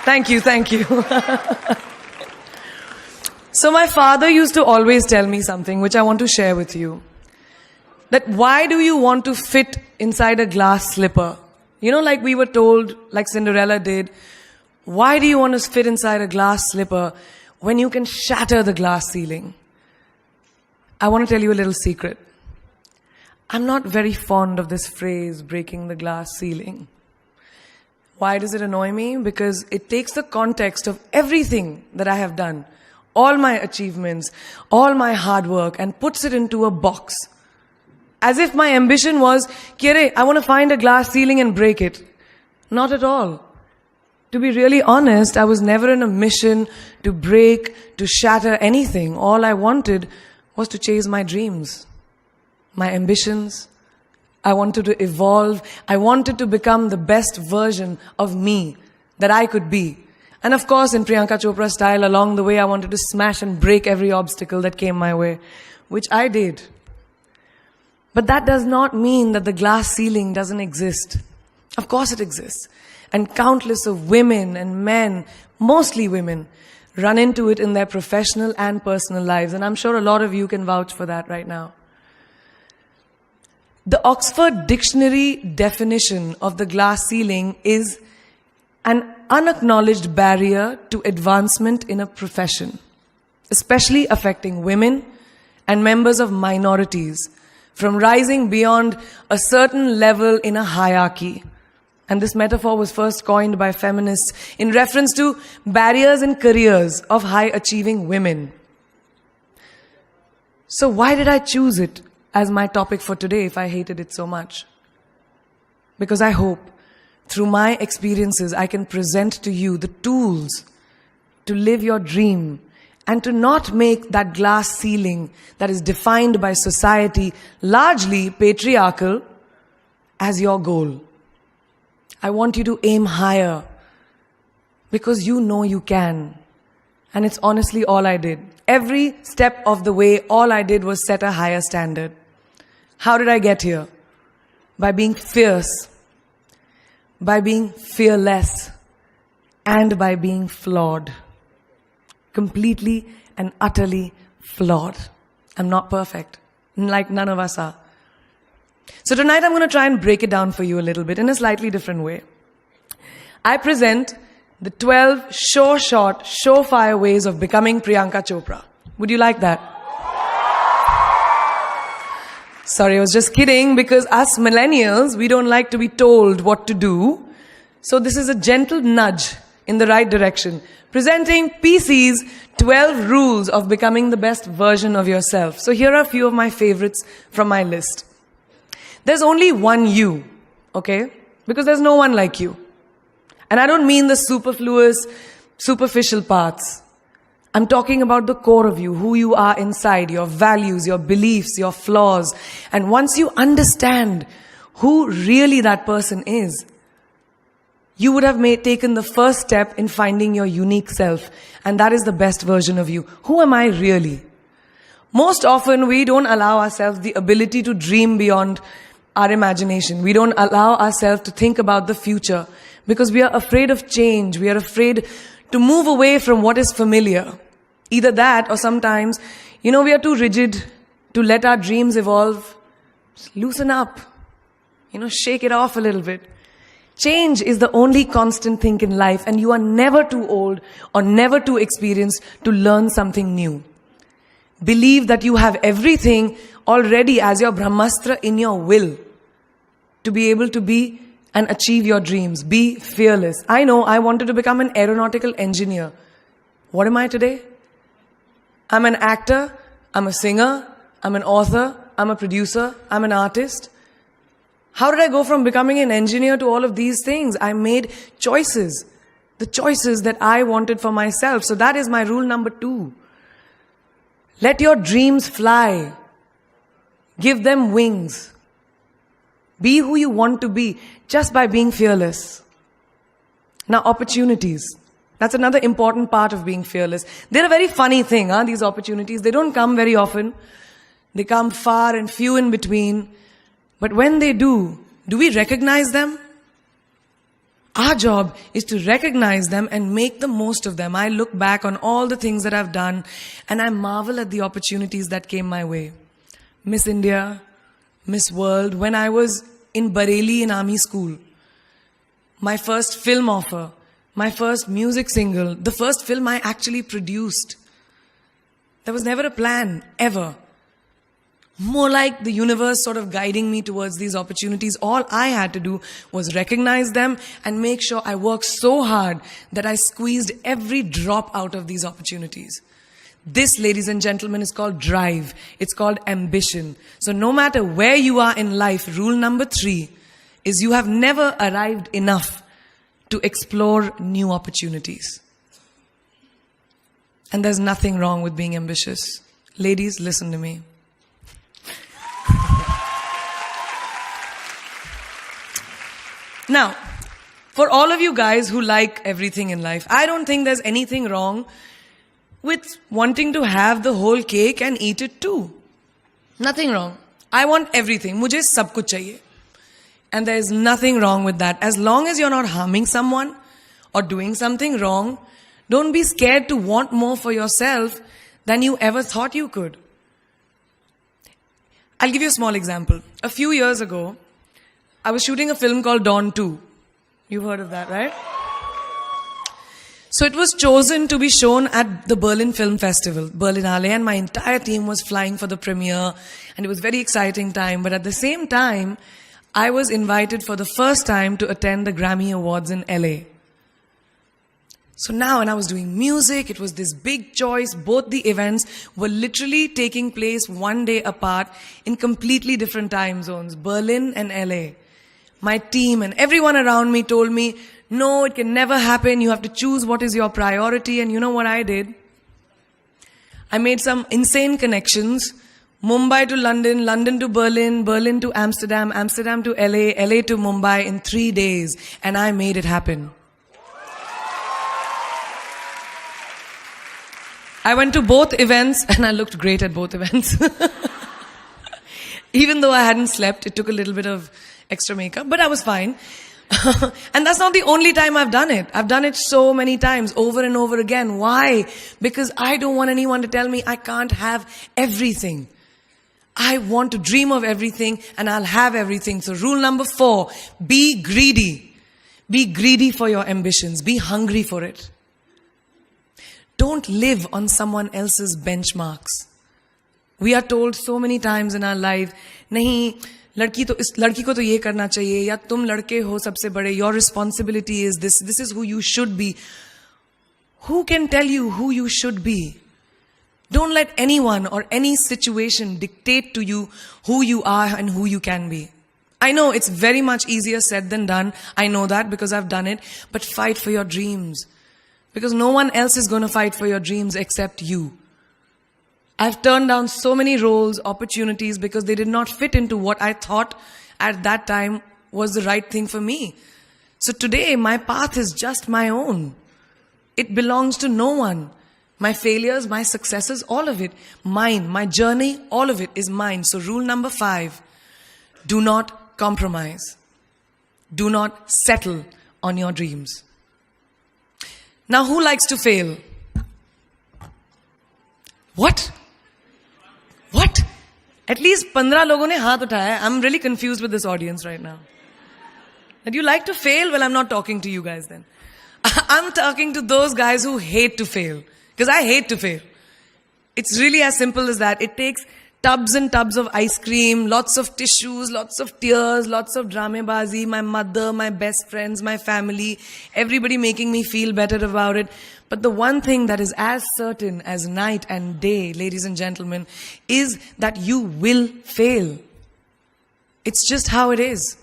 Thank you, thank you. So my father used to always tell me something which I want to share with you. That why do you want to fit inside a glass slipper? You know, like we were told, like Cinderella did, why do you want to fit inside a glass slipper when you can shatter the glass ceiling? I want to tell you a little secret. I'm not very fond of this phrase, breaking the glass ceiling. Why does it annoy me? Because it takes the context of everything that I have done, all my achievements, all my hard work, and puts it into a box. As if my ambition was, Kire, I want to find a glass ceiling and break it. Not at all. To be really honest, I was never in a mission to break, to shatter anything. All I wanted was to chase my dreams, my ambitions. I wanted to evolve. I wanted to become the best version of me that I could be. And of course, in Priyanka Chopra style, along the way, I wanted to smash and break every obstacle that came my way, which I did. But that does not mean that the glass ceiling doesn't exist. Of course it exists. And countless of women and men, mostly women, run into it in their professional and personal lives. And I'm sure a lot of you can vouch for that right now. The Oxford Dictionary definition of the glass ceiling is an unacknowledged barrier to advancement in a profession, especially affecting women and members of minorities, from rising beyond a certain level in a hierarchy. And this metaphor was first coined by feminists in reference to barriers in careers of high-achieving women. So why did I choose it as my topic for today if I hated it so much? Because I hope through my experiences I can present to you the tools to live your dream and to not make that glass ceiling that is defined by society, largely patriarchal, as your goal. I want you to aim higher because you know you can. And it's honestly all I did. Every step of the way, all I did was set a higher standard. How did I get here? By being fierce, by being fearless, and by being flawed. Completely and utterly flawed. I'm not perfect, like none of us are. So tonight I'm going to try and break it down for you a little bit in a slightly different way. I present the 12 short, surefire ways of becoming Priyanka Chopra. Would you like that? Sorry, I was just kidding, because us millennials, we don't like to be told what to do. So this is a gentle nudge in the right direction. Presenting PC's 12 rules of becoming the best version of yourself. So here are a few of my favorites from my list. There's only one you, okay? Because there's no one like you. And I don't mean the superfluous, superficial parts. I'm talking about the core of you, who you are inside, your values, your beliefs, your flaws. And once you understand who really that person is, you would have taken the first step in finding your unique self. And that is the best version of you. Who am I really? Most often, we don't allow ourselves the ability to dream beyond our imagination. We don't allow ourselves to think about the future because we are afraid of change. We are afraid to move away from what is familiar. Either that or sometimes, we are too rigid to let our dreams evolve. Just loosen up. Shake it off a little bit. Change is the only constant thing in life, and you are never too old or never too experienced to learn something new. Believe that you have everything already as your Brahmastra in your will to be able to be and achieve your dreams. Be fearless. I know I wanted to become an aeronautical engineer. What am I today? I'm an actor, I'm a singer, I'm an author, I'm a producer, I'm an artist. How did I go from becoming an engineer to all of these things? I made choices. The choices that I wanted for myself. So that is my rule number 2. Let your dreams fly. Give them wings. Be who you want to be just by being fearless. Now, opportunities. That's another important part of being fearless. They're a very funny thing, these opportunities. They don't come very often. They come far and few in between. But when they do we recognize them? Our job is to recognize them and make the most of them. I look back on all the things that I've done and I marvel at the opportunities that came my way. Miss India, Miss World, when I was in Bareilly in army school, my first film offer, my first music single, the first film I actually produced. There was never a plan, ever. More like the universe sort of guiding me towards these opportunities. All I had to do was recognize them and make sure I worked so hard that I squeezed every drop out of these opportunities. This, ladies and gentlemen, is called drive. It's called ambition. So no matter where you are in life, rule number 3 is you have never arrived enough to explore new opportunities. And there's nothing wrong with being ambitious. Ladies, listen to me. Now, for all of you guys who like everything in life, I don't think there's anything wrong with wanting to have the whole cake and eat it too. Nothing wrong. I want everything. Mujhe sab kuch chahiye. And there is nothing wrong with that. As long as you're not harming someone or doing something wrong, don't be scared to want more for yourself than you ever thought you could. I'll give you a small example. A few years ago, I was shooting a film called Dawn 2. You've heard of that, right? So it was chosen to be shown at the Berlin Film Festival, Berlinale, and my entire team was flying for the premiere, and it was a very exciting time. But at the same time, I was invited for the first time to attend the Grammy Awards in LA. So now, when I was doing music, it was this big choice. Both the events were literally taking place one day apart in completely different time zones, Berlin and LA. My team and everyone around me told me, no, it can never happen. You have to choose what is your priority. And you know what I did? I made some insane connections. Mumbai to London, London to Berlin, Berlin to Amsterdam, Amsterdam to LA, LA to Mumbai in 3 days. And I made it happen. I went to both events and I looked great at both events. Even though I hadn't slept, it took a little bit of extra makeup, but I was fine. And that's not the only time I've done it. I've done it so many times, over and over again. Why? Because I don't want anyone to tell me I can't have everything. I want to dream of everything and I'll have everything. So rule number 4, be greedy. Be greedy for your ambitions. Be hungry for it. Don't live on someone else's benchmarks. We are told so many times in our life, nahi, लड़की को तो ये करना चाहिए, या तुम लड़के हो सबसे बड़े, your responsibility is this is who you should be. Who can tell you who you should be? Don't let anyone or any situation dictate to you who you are and who you can be. I know it's very much easier said than done. I know that because I've done it. But fight for your dreams. Because no one else is going to fight for your dreams except you. I've turned down so many roles, opportunities, because they did not fit into what I thought at that time was the right thing for me. So today, my path is just my own. It belongs to no one. My failures, my successes, all of it, mine. My journey, all of it is mine. So rule number 5, do not compromise. Do not settle on your dreams. Now, who likes to fail? What? What? At least 15 लोगों ने हाथ उठाया. I'm really confused with this audience right now. That you like to fail? Well, I'm not talking to you guys then. I'm talking to those guys who hate to fail. Because I hate to fail. It's really as simple as that. It takes tubs and tubs of ice cream, lots of tissues, lots of tears, lots of dramabazi, my mother, my best friends, my family, everybody making me feel better about it. But the one thing that is as certain as night and day, ladies and gentlemen, is that you will fail. It's just how it is.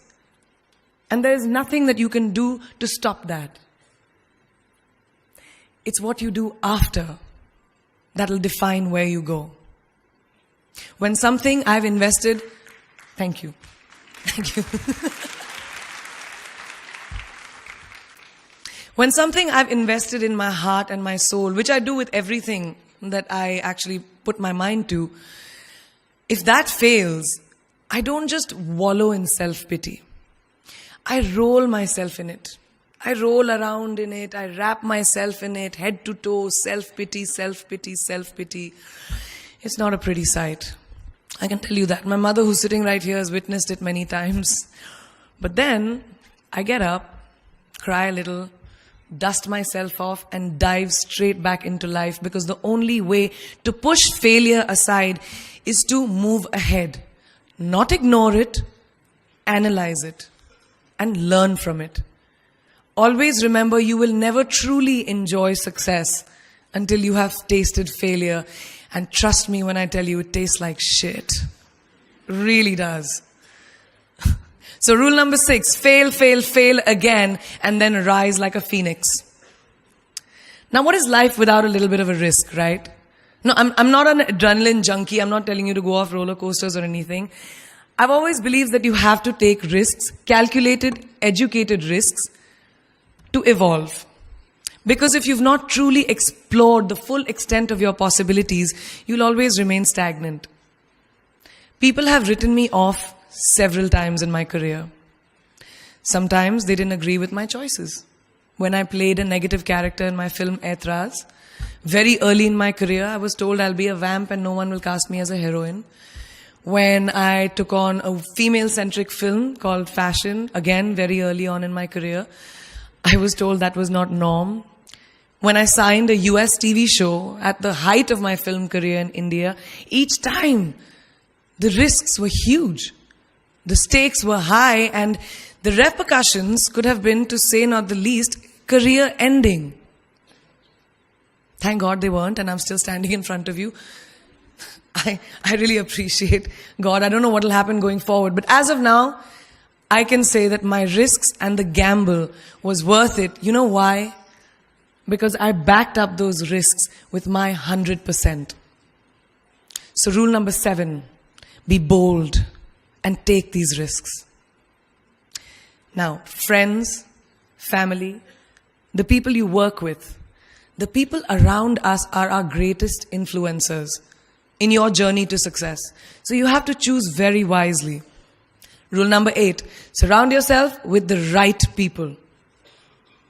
And there is nothing that you can do to stop that. It's what you do after that will define where you go. When something I've invested, thank you. Thank you. When something I've invested in my heart and my soul, which I do with everything that I actually put my mind to, if that fails, I don't just wallow in self-pity. I roll myself in it. I roll around in it. I wrap myself in it, head to toe, self-pity, self-pity, self-pity. It's not a pretty sight. I can tell you that. My mother, who's sitting right here, has witnessed it many times. But then I get up, cry a little, dust myself off, and dive straight back into life, because the only way to push failure aside is to move ahead. Not ignore it, analyze it, and learn from it. Always remember, you will never truly enjoy success until you have tasted failure. And trust me when I tell you, it tastes like shit. Really does. So rule number 6, fail, fail, fail again, and then rise like a phoenix. Now, what is life without a little bit of a risk, right? No, I'm not an adrenaline junkie. I'm not telling you to go off roller coasters or anything. I've always believed that you have to take risks, calculated, educated risks, to evolve. Because if you've not truly explored the full extent of your possibilities, you'll always remain stagnant. People have written me off several times in my career. Sometimes they didn't agree with my choices. When I played a negative character in my film Aitraz, very early in my career, I was told I'll be a vamp and no one will cast me as a heroine. When I took on a female-centric film called Fashion, again, very early on in my career, I was told that was not norm. When I signed a US TV show at the height of my film career in India, each time the risks were huge. The stakes were high, and the repercussions could have been, to say not the least, career ending. Thank God they weren't, and I'm still standing in front of you. I really appreciate God. I don't know what will happen going forward, but as of now, I can say that my risks and the gamble was worth it. You know why? Because I backed up those risks with my 100%. So rule number 7, be bold and take these risks. Now, friends, family, the people you work with, the people around us are our greatest influencers in your journey to success. So you have to choose very wisely. Rule number 8, surround yourself with the right people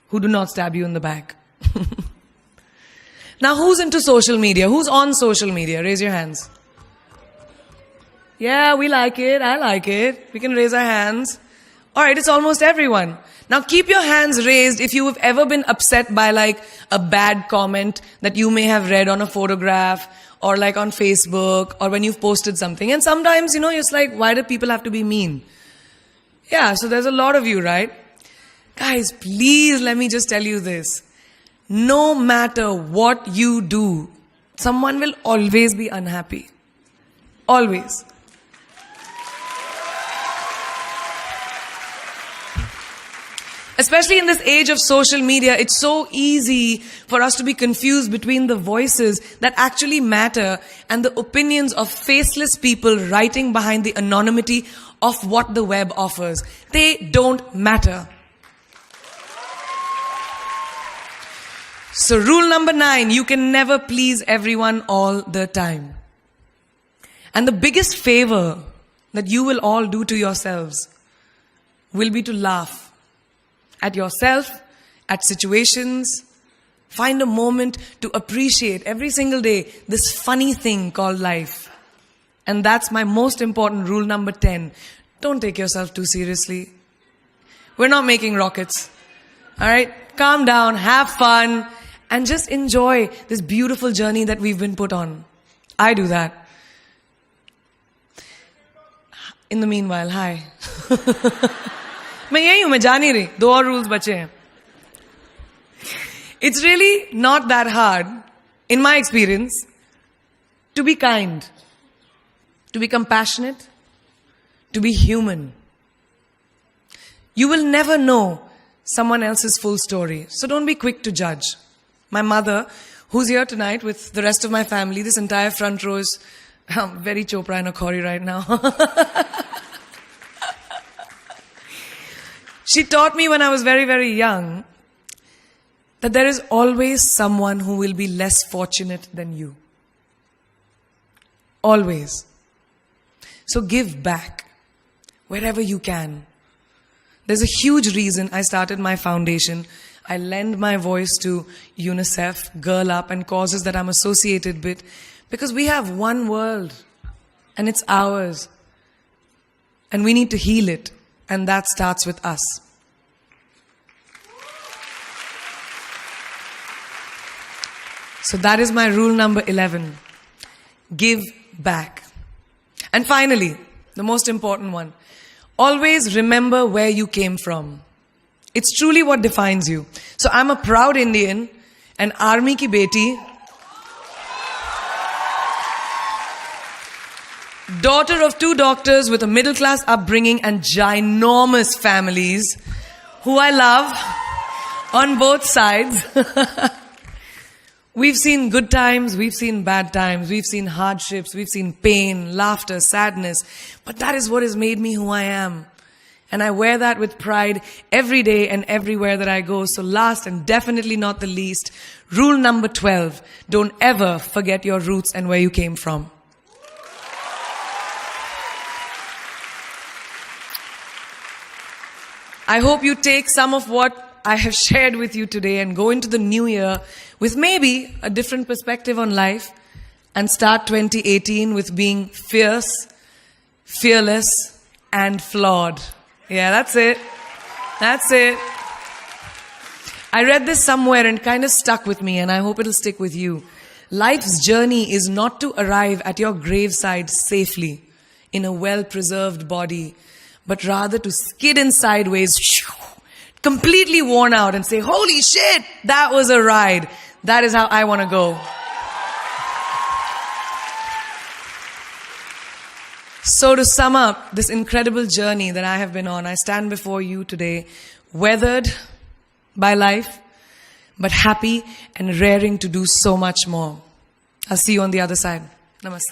who do not stab you in the back. Now, who's into social media? Who's on social media? Raise your hands. Yeah, we like it. I like it. We can raise our hands. All right, it's almost everyone. Now, keep your hands raised if you have ever been upset by like a bad comment that you may have read on a photograph or like on Facebook or when you've posted something. And sometimes, it's like, why do people have to be mean? Yeah, so there's a lot of you, right? Guys, please let me just tell you this. No matter what you do, someone will always be unhappy. Always. Especially in this age of social media, it's so easy for us to be confused between the voices that actually matter and the opinions of faceless people writing behind the anonymity of what the web offers. They don't matter. So rule number 9, you can never please everyone all the time. And the biggest favor that you will all do to yourselves will be to laugh at yourself, at situations. Find a moment to appreciate every single day this funny thing called life. And that's my most important rule number 10. Don't take yourself too seriously. We're not making rockets. All right? Calm down, have fun, and just enjoy this beautiful journey that we've been put on. I do that. In the meanwhile, hi. मैं यही हूं, मैं जा नहीं रही. 2 और rules बचे हैं. It's really not that hard, in my experience, to be kind, to be compassionate, to be human. You will never know someone else's full story, so don't be quick to judge. My mother, who's here tonight with the rest of my family, this entire front row is very Chopra and Akhori right now. She taught me when I was very, very young that there is always someone who will be less fortunate than you. Always. So give back wherever you can. There's a huge reason I started my foundation. I lend my voice to UNICEF, Girl Up, and causes that I'm associated with, because we have one world, and it's ours. And we need to heal it, and that starts with us. So that is my rule number 11. Give back. And finally, the most important one. Always remember where you came from. It's truly what defines you. So I'm a proud Indian, an army ki beti, daughter of 2 doctors with a middle class upbringing and ginormous families who I love on both sides. We've seen good times, we've seen bad times, we've seen hardships, we've seen pain, laughter, sadness. But that is what has made me who I am. And I wear that with pride every day and everywhere that I go. So last and definitely not the least, rule number 12. Don't ever forget your roots and where you came from. I hope you take some of what I have shared with you today and go into the new year with maybe a different perspective on life and start 2018 with being fierce, fearless, and flawed. Yeah, that's it. That's it. I read this somewhere and kind of stuck with me, and I hope it'll stick with you. Life's journey is not to arrive at your graveside safely in a well-preserved body, but rather to skid in sideways, completely worn out, and say, holy shit, that was a ride. That is how I want to go. So to sum up this incredible journey that I have been on, I stand before you today, weathered by life, but happy and raring to do so much more. I'll see you on the other side. Namaste.